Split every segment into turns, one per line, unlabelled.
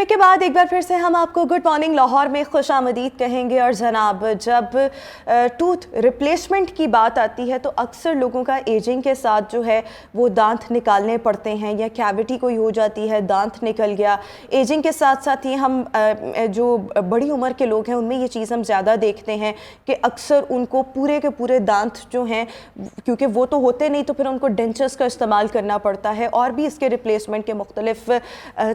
Break के बाद एक बार फिर से हम आपको गुड मॉर्निंग लाहौर में खुशामदीद कहेंगे। और जनाब, जब टूथ रिप्लेसमेंट की बात आती है तो अक्सर लोगों का एजिंग के साथ जो है वो दांत निकालने पड़ते हैं, या कैविटी कोई हो जाती है, दांत निकल गया। एजिंग के साथ साथ ही हम जो बड़ी उम्र के लोग हैं उनमें ये चीज़ हम ज़्यादा देखते हैं कि अक्सर उनको पूरे के पूरे दांत जो हैं, क्योंकि वो तो होते नहीं, तो फिर उनको डेंचर्स का इस्तेमाल करना पड़ता है। और भी इसके रिप्लेसमेंट के मुख्तलिफ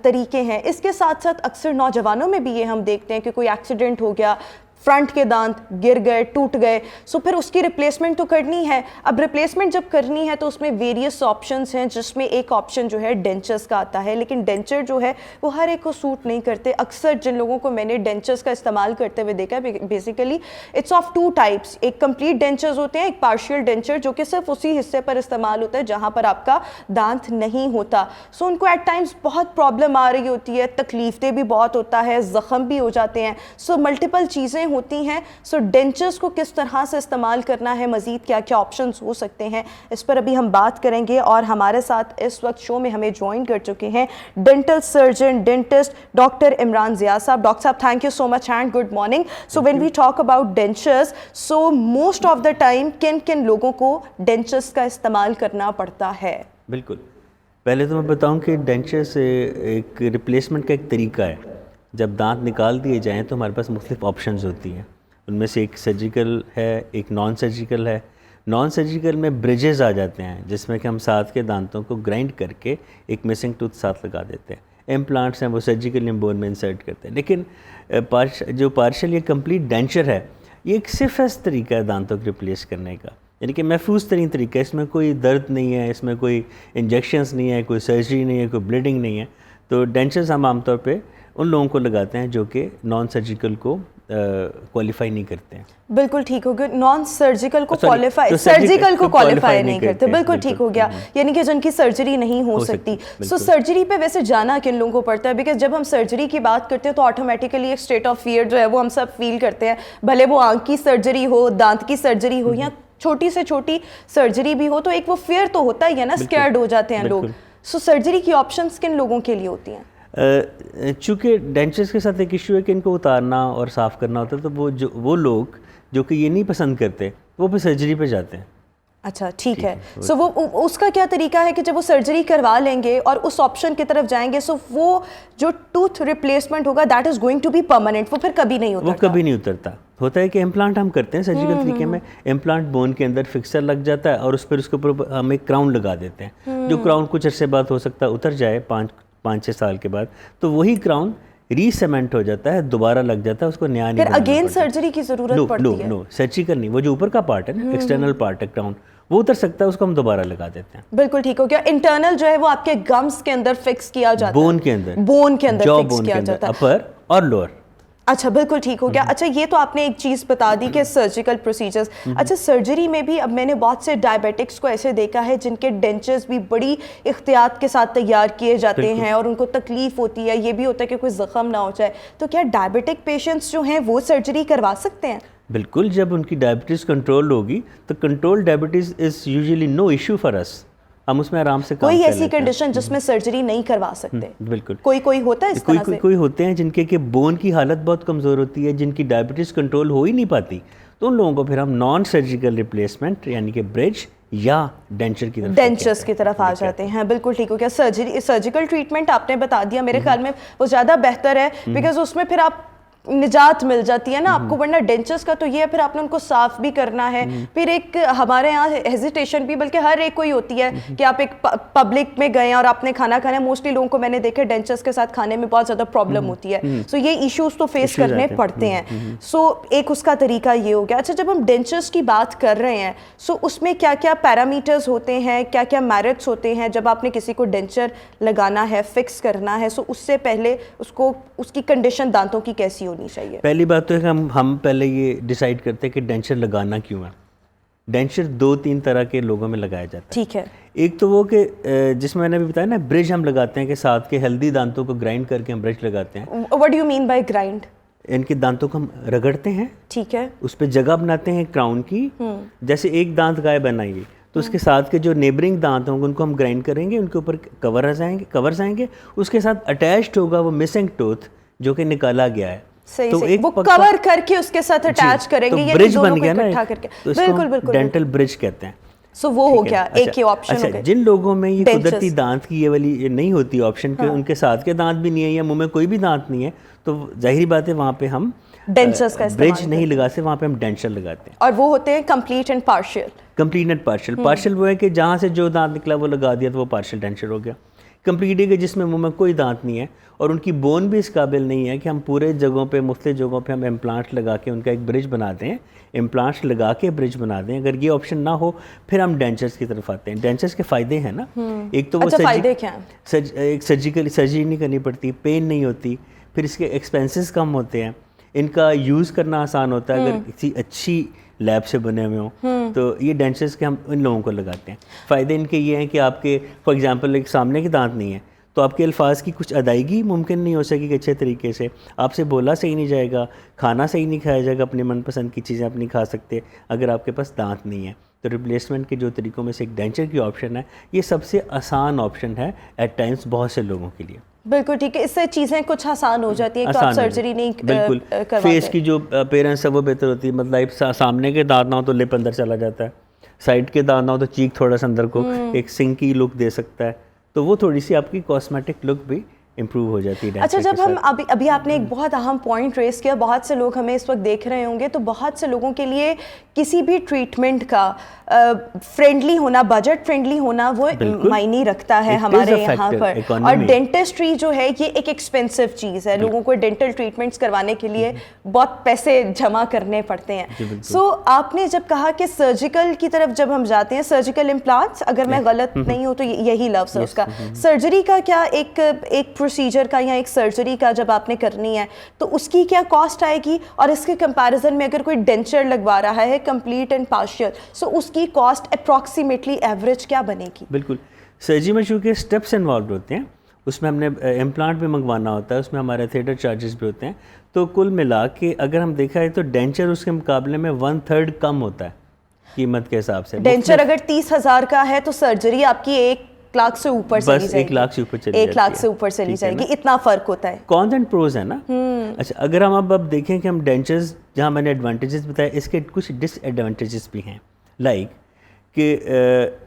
तरीके हैं। इसके साथ साथ अक्सर नौजवानों में भी ये हम देखते हैं कि कोई एक्सीडेंट हो गया, फ्रंट के दांत गिर गए, टूट गए, सो फिर उसकी रिप्लेसमेंट तो करनी है। अब रिप्लेसमेंट जब करनी है तो उसमें वेरियस ऑप्शंस हैं, जिसमें एक ऑप्शन जो है डेंचर्स का आता है। लेकिन डेंचर जो है वो हर एक को सूट नहीं करते। अक्सर जिन लोगों को मैंने डेंचर्स का इस्तेमाल करते हुए देखा है, basically it's of two types. एक कंप्लीट डेंचर्स होते हैं, एक पार्शियल डेंचर जो कि सिर्फ उसी हिस्से पर इस्तेमाल होता है जहाँ पर आपका दांत नहीं होता। सो उनको एट टाइम्स बहुत प्रॉब्लम आ रही होती है, तकलीफें भी बहुत होता है, ज़ख्म भी हो जाते हैं। सो मल्टीपल चीज़ें होती हैं। सो डेंचर्स को किस तरह से इस्तेमाल करना है, मज़ीद क्या क्या ऑप्शंस हो सकते हैं, इस पर अभी हम बात करेंगे। और हमारे साथ इस वक्त शो में हमें ज्वाइन कर चुके हैं dental surgeon, dentist doctor Imran Zia साहब। डॉक्टर साहब, thank you so much and good morning. So when we talk about dentures, so most of the time किन किन लोगों को डेंचर्स का इस्तेमाल करना पड़ता है?
बिल्कुल, पहले तो मैं बताऊं कि डेंचर से एक रिप्लेसमेंट का एक तरीका है। जब दांत निकाल दिए जाएं तो हमारे पास मुख्तलिफ ऑप्शंस होती हैं। उनमें से एक सर्जिकल है, एक नॉन सर्जिकल है। नॉन सर्जिकल में ब्रिजेस आ जाते हैं, जिसमें कि हम साथ के दांतों को ग्राइंड करके एक मिसिंग टूथ साथ लगा देते हैं। इम्प्लांट्स हैं वो सर्जिकल बोन में इंसर्ट करते हैं। लेकिन जो पार्शियल या कंप्लीट डेंचर है, ये एक सिर्फ तरीका है दांतों को रिप्लेस करने का, यानी कि महफूज तरीन तरीका है। इसमें कोई दर्द नहीं है, इसमें कोई इंजेक्शंस नहीं है, कोई सर्जरी नहीं है, कोई ब्लीडिंग नहीं है। तो डेंचर्स हम आमतौर पे उन लोगों को लगाते हैं जो कि नॉन सर्जिकल को क्वालिफाई नहीं करते हैं।
बिल्कुल ठीक हो गया। नॉन सर्जिकल को क्वालिफाई, सर्जिकल को क्वालिफाई नहीं करते, बिल्कुल ठीक हो गया। यानी कि जिनकी सर्जरी नहीं हो सकती। सो सर्जरी पे वैसे जाना किन लोगों को पड़ता है? बिकॉज जब हम सर्जरी की बात करते हैं तो ऑटोमेटिकली एक स्टेट ऑफ फियर जो है वो हम सब फील करते हैं, भले वो आंख की सर्जरी हो, दांत की सर्जरी हो, या छोटी से छोटी सर्जरी भी हो, तो एक वो फियर तो होता ही है ना, स्कैर्ड हो जाते हैं लोग। सो सर्जरी की ऑप्शंस किन लोगों के लिए होती हैं?
चूँकि डेंचर्स के साथ एक इशू है कि इनको उतारना और साफ़ करना होता है, तो वो लोग जो कि ये नहीं पसंद करते वो फिर सर्जरी पे जाते हैं।
अच्छा, ठीक है। सो वो उसका क्या तरीका है कि जब वो सर्जरी करवा लेंगे और उस ऑप्शन की तरफ जाएंगे, सो वो जो टूथ रिप्लेसमेंट होगा that is going to be permanent, वो फिर कभी नहीं उतरता?
वो कभी नहीं उतरता। होता है कि इम्प्लांट हम करते हैं सर्जिकल तरीके में, इम्प्लांट बोन के अंदर फिक्सर लग जाता है और उस पर उसके ऊपर हम एक क्राउन लगा देते हैं। जो क्राउन कुछ अरसे बाद हो सकता है उतर जाए, 5-6 साल के बाद, तो वही क्राउन रीसेमेंट हो जाता है, दोबारा लग जाता है, उसको नया नहीं
फिर अगेन सर्जरी की जरूरत पड़ती है?
नो, सर्जिकल नहीं। वो जो ऊपर का पार्ट है ना, एक्सटर्नल पार्ट है क्राउन, वो उतर सकता है, उसको हम दोबारा लगा देते हैं।
बिल्कुल ठीक हो गया। इंटरनल जो है वो आपके गम्स के अंदर फिक्स किया जाता है,
बोन के अंदर,
बोन के अंदर फिक्स किया जाता है,
अपर और लोअर।
अच्छा, बिल्कुल ठीक हो गया। अच्छा, ये तो आपने एक चीज़ बता दी कि सर्जिकल प्रोसीजर्स। अच्छा, सर्जरी में भी अब मैंने बहुत से डायबिटिक्स को ऐसे देखा है जिनके डेंचर्स भी बड़ी एहतियात के साथ तैयार किए जाते हैं और उनको तकलीफ होती है, ये भी होता है कि कोई ज़ख्म ना हो जाए। तो क्या डायबिटिक पेशेंट्स जो हैं वो सर्जरी करवा सकते हैं?
बिल्कुल, जब उनकी डायबिटीज़ कंट्रोल होगी तो control diabetes is usually no issue for us. हम उसमें आराम से काम कर लेते हैं।
कोई ऐसी कंडीशन जिसमें सर्जरी नहीं करवा सकते?
बिल्कुल,
कोई होता है इस तरह से?
कोई होते हैं जिनके कि बोन की हालत बहुत कमज़ोर होती है, जिनकी डायबिटीज़ कंट्रोल हो ही नहीं पाती, तो उन लोगों को फिर हम नॉन सर्जिकल रिप्लेसमेंट यानी कि ब्रिज या डेंचर्स
की तरफ आ जाते हैं। बिल्कुल ठीक हो गया। सर्जिकल ट्रीटमेंट आपने बता दिया, मेरे ख्याल में वो ज़्यादा बेहतर है, बिकॉज उसमें फिर आप निजात मिल जाती है ना आपको। वरना डेंचर्स का तो ये है फिर आपने उनको साफ भी करना है, फिर एक हमारे यहाँ हेजिटेशन भी, बल्कि हर एक को ही होती है कि आप एक पब्लिक में गए और आपने खाना खाना। मोस्टली लोगों को मैंने देखा डेंचर्स के साथ खाने में बहुत ज़्यादा प्रॉब्लम होती है। सो ये इश्यूज तो फेस करने पड़ते हैं। सो एक उसका तरीका ये हो गया। अच्छा, जब हम डेंचर्स की बात कर रहे हैं, सो उसमें क्या क्या पैरामीटर्स होते हैं, क्या क्या मेरिट्स होते हैं जब आपने किसी को डेंचर लगाना है, फिक्स करना है? सो उससे पहले उसको उसकी कंडीशन दांतों की कैसी होनी चाहिए?
पहली बात तो है कि हम पहले ये डिसाइड करते हैं कि डेंचर लगाना क्यों है। डेंचर 2-3 तरह के लोगों में लगाया जाता है।
ठीक है।
एक तो वो कि जिसमें मैंने भी बताया ना, ब्रिज हम लगाते हैं कि साथ के हेल्दी दांतों को ग्राइंड करके हम ब्रिज लगाते हैं।
What do you mean by grind?
इनके दांतों को हम रगड़ते हैं,
ठीक है,
उस पर जगह बनाते हैं क्राउन की। जैसे एक दांत गायब है ना, ये तो उसके साथ के जो नेबरिंग दांत होंगे उनको हम ग्राइंड करेंगे, उनके ऊपर कवर्स आएंगे, उसके साथ अटैच्ड होगा वो मिसिंग टूथ जो कि निकाला गया है।
सही
तो
सही,
एक
वो कवर करके उसके साथ अटैच करेंगे,
तो
ये
ब्रिज
दोनों
बन
को
गया ना,
इकट्ठा करके।
तो इसको
बिल्कुल बिल्कुल
डेंटल ब्रिज कहते हैं।
सो वो हो
ठीक है
गया,
ना?
एक ही ऑप्शन हो
अच्छा,
गया।
जिन लोगों में ये
Dentures।
कुदरती दांत की ये वाली ये नहीं होती ऑप्शन के, उनके साथ के दांत भी नहीं है या मुंह में कोई भी दांत नहीं है, तो जाहिर बात है वहाँ पे हम
डेंचर्स का इस्तेमाल
ब्रिज नहीं लगाते, वहाँ पे हम डेंचर लगाते हैं।
और वो होते हैं complete and partial.
Complete and partial. Partial वो है कि जहाँ से जो दांत निकला वो लगा दिया तो वो पार्शियल डेंचर हो गया। कंप्लीट है कि जिसमें मुंह में कोई दांत नहीं है और उनकी बोन भी इस काबिल नहीं है कि हम पूरे जगहों पे मुख्तलिफ जगहों पे हम इम्प्लांट लगा के उनका एक ब्रिज बना दें, इम्प्लांट्स लगा के ब्रिज बना दें। अगर ये ऑप्शन ना हो फिर हम डेंचर्स की तरफ आते हैं। डेंचर्स के फ़ायदे हैं ना, एक तो वो
अच्छा, फायदे क्या हैं?
एक सर्जरी नहीं करनी पड़ती, पेन नहीं होती, फिर इसके एक्सपेंसेस कम होते हैं, इनका यूज़ करना आसान होता है अगर किसी अच्छी लैब से बने हुए हों। तो ये डेंचर्स के हम इन लोगों को लगाते हैं। फ़ायदे इनके ये हैं कि आपके फॉर एग्जांपल एक सामने के दांत नहीं है तो आपके अल्फाज की कुछ अदायगी मुमकिन नहीं हो सकेगी अच्छे तरीके से, आपसे बोला सही नहीं जाएगा, खाना सही नहीं खाया जाएगा, अपनी मनपसंद की चीज़ें आप नहीं खा सकते अगर आपके पास दांत नहीं है। तो रिप्लेसमेंट के जो तरीक़ों में से एक डेंचर की ऑप्शन है, ये सबसे आसान ऑप्शन है एट टाइम्स बहुत से लोगों के लिए।
बिल्कुल ठीक है, इससे चीज़ें कुछ आसान हो जाती हैं, तो आप सर्जरी नहीं
बिल्कुल
करवाते।
फेस की जो पेरेंट्स है वो बेहतर होती है, मतलब सामने के दांत ना हो तो लिप अंदर चला जाता है, साइड के दांत ना हो तो चीक थोड़ा सा अंदर को एक सिंक की लुक दे सकता है, तो वो थोड़ी सी आपकी कॉस्मेटिक लुक भी इम्प्रूव हो जाती है।
अच्छा, जब हम अभी आपने एक बहुत अहम पॉइंट रेस किया, बहुत से लोग हमें इस वक्त देख रहे होंगे, तो बहुत से लोगों के लिए किसी भी ट्रीटमेंट का फ्रेंडली होना, बजट फ्रेंडली होना वो मायने रखता है हमारे यहाँ पर। और डेंटिस्ट्री जो है ये एक एक्सपेंसिव चीज़ है, लोगों को डेंटल ट्रीटमेंट्स करवाने के लिए बहुत पैसे जमा करने पड़ते हैं। सो आपने जब कहा कि सर्जिकल की तरफ जब हम जाते हैं, सर्जिकल इम्प्लांट्स, अगर मैं गलत नहीं हूँ तो यही लफ्ज़ है उसका, सर्जरी का क्या एक प्रोसीजर का या एक सर्जरी का जब आपने करनी है तो उसकी क्या कॉस्ट आएगी, और इसके कंपैरिजन में अगर कोई डेंचर लगवा रहा है कंप्लीट एंड पार्शियल, सो उसकी कॉस्ट अप्रॉक्सीमेटली एवरेज क्या बनेगी?
बिल्कुल, सर्जरी में चूँकि स्टेप्स इन्वॉल्व होते हैं, उसमें हमने इम्प्लांट भी मंगवाना होता है, उसमें हमारे थिएटर चार्जेस भी होते हैं, तो कुल मिला के अगर हम देखा है तो डेंचर उसके मुकाबले में 1/3 कम होता है कीमत के हिसाब से।
डेंचर अगर 30,000 का है तो सर्जरी आपकी 1 लाख से ऊपर चली जाएगी।
1 लाख से ऊपर चली
1 लाख से ऊपर चली जाएगी, इतना फर्क होता है।
कॉन्स एंड प्रोज है ना। अच्छा, अगर हम अब देखें कि हम डेंचर्स, जहाँ मैंने एडवांटेजेस बताए, इसके कुछ डिसएडवांटेजेस भी हैं, लाइक कि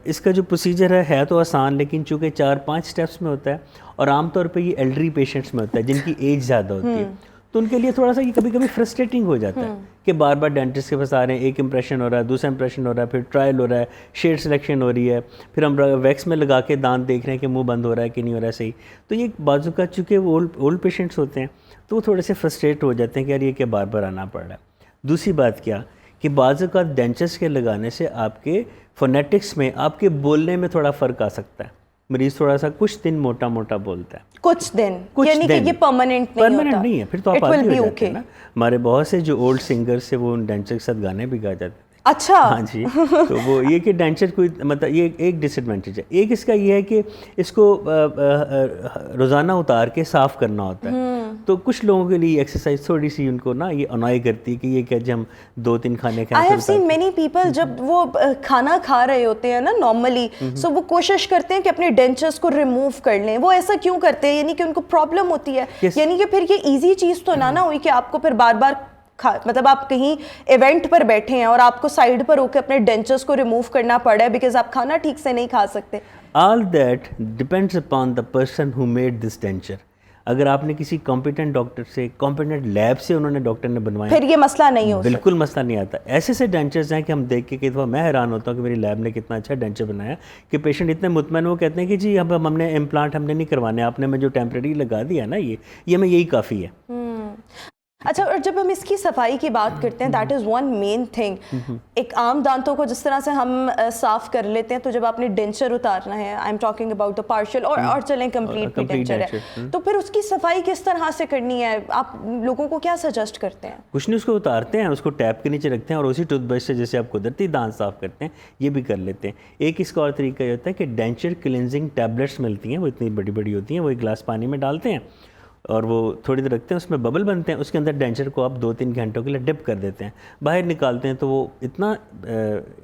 इसका जो प्रोसीजर है तो आसान, लेकिन चूँकि 4-5 स्टेप्स में होता है और आमतौर पे ये एल्डरी पेशेंट्स में होता है जिनकी एज ज़्यादा होती है, तो उनके लिए थोड़ा सा ये कभी कभी फ्रस्ट्रेटिंग हो जाता है कि बार बार डेंटिस्ट के पास आ रहे हैं, एक इंप्रेशन हो रहा है, दूसरा इंप्रेशन हो रहा है, फिर ट्रायल हो रहा है, शेड सिलेक्शन हो रही है, फिर हम वैक्स में लगा के दांत देख रहे हैं कि मुंह बंद हो रहा है कि नहीं हो रहा है सही। तो ये बाजू का, चूँकि वो ओल्ड पेशेंट्स होते हैं तो वो थोड़े से फ्रस्ट्रेट हो जाते हैं कि यार ये क्या बार बार आना पड़ रहा है। दूसरी बात क्या कि बाजू का डेंचर्स के लगाने से आपके फोनेटिक्स में, आपके बोलने में थोड़ा फ़र्क आ सकता है। मरीज थोड़ा सा कुछ दिन मोटा मोटा बोलता है,
कुछ दिन, यानी कि ये परमानेंट
नहीं है, फिर तो आप आदि हो जाते हैं ना। हमारे बहुत से जो ओल्ड सिंगर्स है वो उन डेंचर के साथ गाने भी गा जाते हैं।
अच्छा,
हाँ जी। तो वो ये कि डेंचर कोई, मतलब ये एक डिसएडवांटेज है। एक इसका ये है कि इसको रोज़ाना उतार के साफ़ करना होता है, तो कुछ लोगों के लिए एक्सरसाइज थोड़ी सी उनको ना ये अनॉय करती है कि ये क्या, जब हम 2-3 खाने खाएं।
I have seen many people जब वो खाना खा रहे होते हैं ना नॉर्मली, सो वो कोशिश करते हैं कि अपने डेंचर्स को रिमूव कर लें। वो ऐसा क्यों करते हैं? यानी कि उनको प्रॉब्लम होती है, यानी कि फिर ये इजी चीज़ तो ना हुई कि आपको फिर बार बार मतलब आप कहीं इवेंट पर बैठे हैं और आपको साइड पर होकर अपने डेंचर्स को रिमूव करना पड़ा है बिकॉज आप खाना ठीक से नहीं खा सकते।
All that depends upon the person who made this denture. अगर आपने किसी कॉम्पिटेंट डॉक्टर से, कॉम्पिटेंट लैब से उन्होंने डॉक्टर ने बनवाया,
फिर ये मसला नहीं हो,
बिल्कुल मसला नहीं आता। ऐसे से डेंचर्स हैं कि हम देख के कई दफ़ा मैं हैरान होता हूँ कि मेरी लैब ने कितना अच्छा डेंचर बनाया कि पेशेंट इतने मुतमईन, वो कहते हैं कि जी अब हमने इम्प्लांट हमने नहीं करवाने, आपने मैं जो टेम्प्रेरी लगा दिया ना ये मैं यही काफ़ी है।
अच्छा, और जब हम इसकी सफाई की बात करते हैं, that is one main thing. एक आम दांतों को जिस तरह से हम साफ कर लेते हैं, तो जब आपने डेंचर उतारना है, I am talking about the partial और चलें कंप्लीट डेंचर है, तो फिर उसकी सफाई किस तरह से करनी है? आप लोगों को क्या सजेस्ट करते हैं?
कुछ नहीं, उसको उतारते हैं, उसको टैप के नीचे रखते हैं और उसी टूथब्रश से जैसे आप कुदरती दांत साफ करते हैं ये भी कर लेते हैं। एक इसका और तरीका ये होता है कि डेंचर क्लिनजिंग टैबलेट्स मिलती हैं, वो इतनी बड़ी बड़ी होती हैं, वो एक गिलास पानी में डालते हैं और वो थोड़ी देर रखते हैं, उसमें बबल बनते हैं, उसके अंदर डेंचर को आप 2-3 घंटों के लिए डिप कर देते हैं, बाहर निकालते हैं तो वो इतना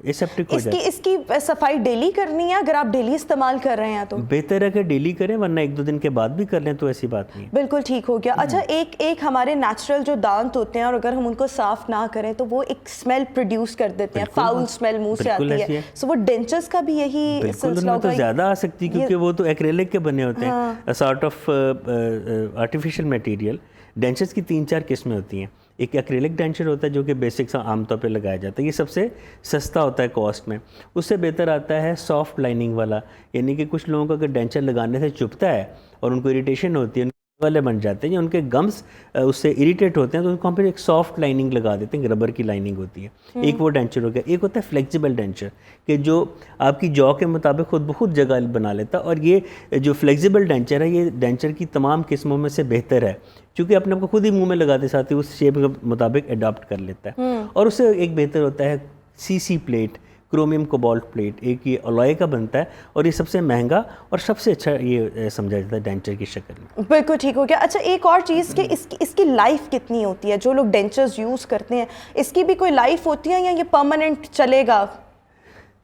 एसेप्टिक हो जाता है।
इसकी सफाई डेली करनी है? अगर आप डेली इस्तेमाल कर रहे हैं तो
बेहतर है कि डेली करें, वरना 1-2 दिन के बाद भी कर लें तो ऐसी बात नहीं है।
बिल्कुल ठीक हो गया। अच्छा, एक हमारे नेचुरल जो दांत होते हैं और अगर हम उनको साफ ना करें तो वो एक स्मेल प्रोड्यूस कर देते हैं, फाउल स्मेल मुंह से आती है। सो वो डेंचर्स का भी यही सिलसिला होगा?
तो ज़्यादा आ सकती है क्योंकि वो तो एक्रेलिक के बने होते हैं, sort of artificial material. Dentures की 3-4 किस्में होती हैं। एक एक्रेलिक डेंचर होता है जो कि बेसिक सा आमतौर पे लगाया जाता है, ये सबसे सस्ता होता है कॉस्ट में। उससे बेहतर आता है सॉफ्ट लाइनिंग वाला, यानी कि कुछ लोगों को अगर डेंचर लगाने से चुभता है और उनको इरिटेशन होती है, वाले बन जाते हैं, उनके गम्स उससे इरिटेट होते हैं, तो उनको हम फिर एक सॉफ्ट लाइनिंग लगा देते हैं, रबर की लाइनिंग होती है। एक वो डेंचर हो गया। एक होता है फ्लेक्सिबल डेंचर कि जो आपकी जॉ के मुताबिक खुद ब खुद जगह बना लेता है, और ये जो फ्लेक्सिबल डेंचर है ये डेंचर की तमाम किस्मों में से बेहतर है क्योंकि अपने आपको खुद ही मुंह में लगाते साथ ही उस शेप के मुताबिक अडॉप्ट कर लेता है। और उससे एक बेहतर होता है CC plate, chromium cobalt plate, एक ये अलॉय का बनता है और ये सबसे महंगा और सबसे अच्छा ये समझा जाता है डेंचर की शक्ल में।
बिल्कुल ठीक हो गया। अच्छा, एक और चीज़ कि इसकी लाइफ कितनी होती है? जो लोग डेंचर्स यूज़ करते हैं इसकी भी कोई लाइफ होती है या ये परमानेंट चलेगा?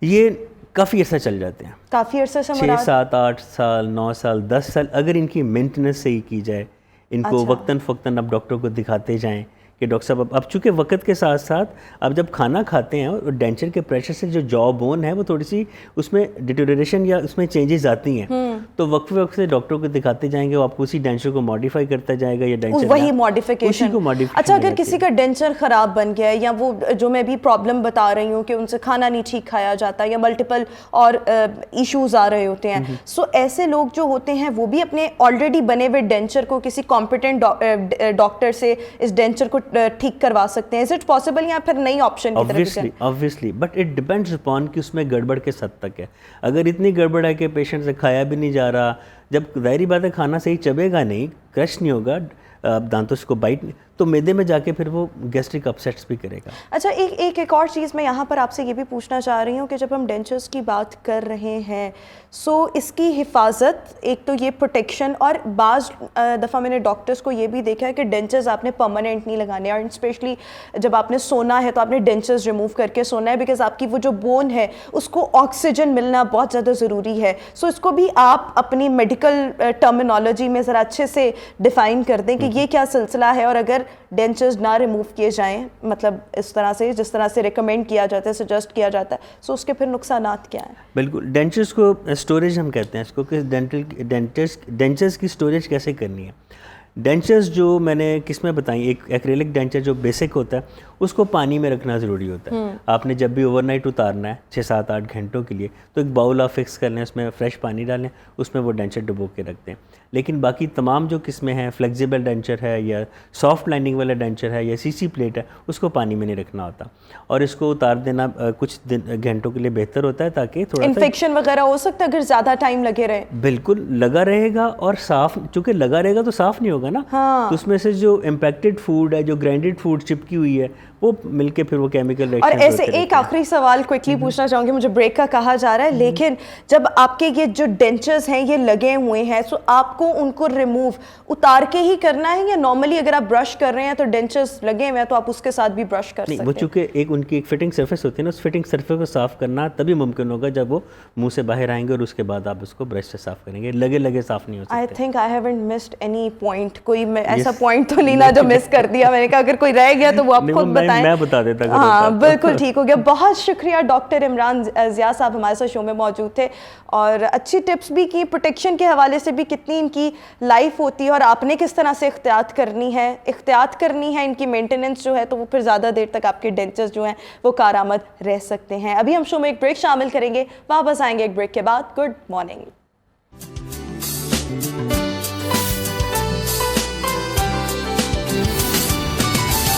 ये काफ़ी अर्सा चल जाते हैं,
काफ़ी अर्सा से
6, 7, 8 साल, 9 साल, 10 साल, अगर इनकी मेंटेनेंस सही की जाए, इनको वक्तन फ़क्तन आप डॉक्टर को दिखाते जाएं कि डॉक्टर साहब अब चूँकि वक्त के साथ साथ आप जब खाना खाते हैं और डेंचर के प्रेशर से जो जॉ बोन है वो थोड़ी सी उसमें डिटोरेशन या उसमें चेंजेस आती हैं, तो वक्त से डॉक्टर को दिखाते जाएंगे, वो आपको उसी डेंचर को मॉडिफाई करता जाएगा या डेंचर
वही मॉडिफिकेशन। अच्छा, अगर किसी का डेंचर ख़राब बन गया है या वो जो मैं भी प्रॉब्लम बता रही हूँ कि उनसे खाना नहीं ठीक खाया जाता या मल्टीपल और इश्यूज़ आ रहे होते हैं, सो ऐसे लोग जो होते हैं वो भी अपने ऑलरेडी बने हुए डेंचर को किसी कॉम्पिटेंट डॉक्टर से इस डेंचर को ठीक करवा सकते हैं? इज इट पॉसिबल या फिर नई ऑप्शन की तरफ?
Obviously, but it depends upon कि उसमें गड़बड़ किस हद तक है। अगर इतनी गड़बड़ है कि पेशेंट से खाया भी नहीं जा रहा, जब जाहिर बात है खाना सही चबेगा नहीं, क्रश नहीं होगा, दांतों से को बाइट नहीं, तो मैदे में जाके फिर वो गैस्ट्रिक अपसेट्स भी करेगा।
अच्छा, एक और चीज़ मैं यहाँ पर आपसे ये भी पूछना चाह रही हूँ कि जब हम डेंचर्स की बात कर रहे हैं, सो इसकी हिफाजत, एक तो ये प्रोटेक्शन, और बाज़ दफ़ा मैंने डॉक्टर्स को ये भी देखा है कि डेंचर्स आपने परमानेंट नहीं लगाने, और स्पेशली जब आपने सोना है तो आपने डेंचर्स रिमूव करके सोना है, बिकॉज आपकी वो जो बोन है उसको ऑक्सीजन मिलना बहुत ज़्यादा ज़रूरी है। सो इसको भी आप अपनी मेडिकल टर्मिनोलॉजी में ज़रा अच्छे से डिफ़ाइन कर दें कि ये क्या सिलसिला है, और अगर डेंचर्स ना रिमूव किए जाएं, मतलब इस तरह से जिस तरह से रिकमेंड किया जाता है, सजेस्ट किया जाता है, सो उसके फिर नुकसानात क्या हैं?
बिल्कुल, डेंचर्स को स्टोरेज हम कहते हैं इसको, कि डेंचर्स की स्टोरेज कैसे करनी है। डेंचर्स जो मैंने किस्में बताई, एक एक्रेलिक डेंचर जो बेसिक होता है उसको पानी में रखना ज़रूरी होता है। आपने जब भी ओवरनाइट उतारना है 6, 7, 8 घंटों के लिए, तो एक बाउल आप फिक्स कर लें, उसमें फ्रेश पानी डालें, उसमें वो डेंचर डुबो के रखते हैं। लेकिन बाकी तमाम जो किस्में हैं, फ्लेक्सिबल डेंचर है या सॉफ्ट लाइनिंग वाला डेंचर है या सीसी प्लेट है, उसको पानी में नहीं रखना होता, और इसको उतार देना कुछ घंटों के लिए बेहतर होता है ताकि थोड़ा
इन्फेक्शन वगैरह हो सकता है अगर ज़्यादा टाइम लगे रहे।
बिल्कुल लगा रहेगा, और साफ, चूँकि लगा रहेगा तो साफ़ नहीं होगा ना। तो उसमें से जो इम्पैक्टेड फूड है, जो ग्राइंडेड फूड चिपकी हुई है, वो मिलके फिर वो केमिकल रिएक्शन।
और ऐसे एक आखिरी सवाल क्विकली पूछना चाहूँगी, मुझे ब्रेक का कहा जा रहा है, लेकिन जब आपके ये जो डेंचर्स हैं ये लगे हुए हैं, सो आपको उनको रिमूव उतार के ही करना है, या नॉर्मली अगर आप ब्रश कर रहे हैं तो डेंचर्स लगे हुए हैं तो आप उसके साथ भी ब्रश कर सकते हैं?
वो चूँकि एक उनकी एक फिटिंग सरफेस होती है ना, उस फिटिंग सरफेस को साफ़ करना तभी मुमकिन होगा जब वो मुंह से बाहर आएंगे और उसके बाद आप उसको ब्रश से साफ़ करेंगे, लगे साफ़ नहीं हो सकते।
I think I haven't missed any point, कोई ऐसा पॉइंट तो नहीं ना जो मिस कर दिया मैंने, कहा अगर कोई रह गया तो वो आप खुद बताएं।
मैं बता देता।
हाँ बिल्कुल ठीक हो गया। बहुत शुक्रिया डॉक्टर इमरान ज़िया साहब हमारे साथ शो में मौजूद थे और अच्छी टिप्स भी की, प्रोटेक्शन के हवाले से भी कितनी इनकी लाइफ होती है और आपने किस तरह से एहतियात करनी है इनकी मेंटेनेंस जो है, तो वो फिर ज़्यादा देर तक आपके डेंचर्स जो हैं वो कारआमद रह सकते हैं। अभी हम शो में एक ब्रेक शामिल करेंगे, वापस आएंगे एक ब्रेक के बाद। Good morning.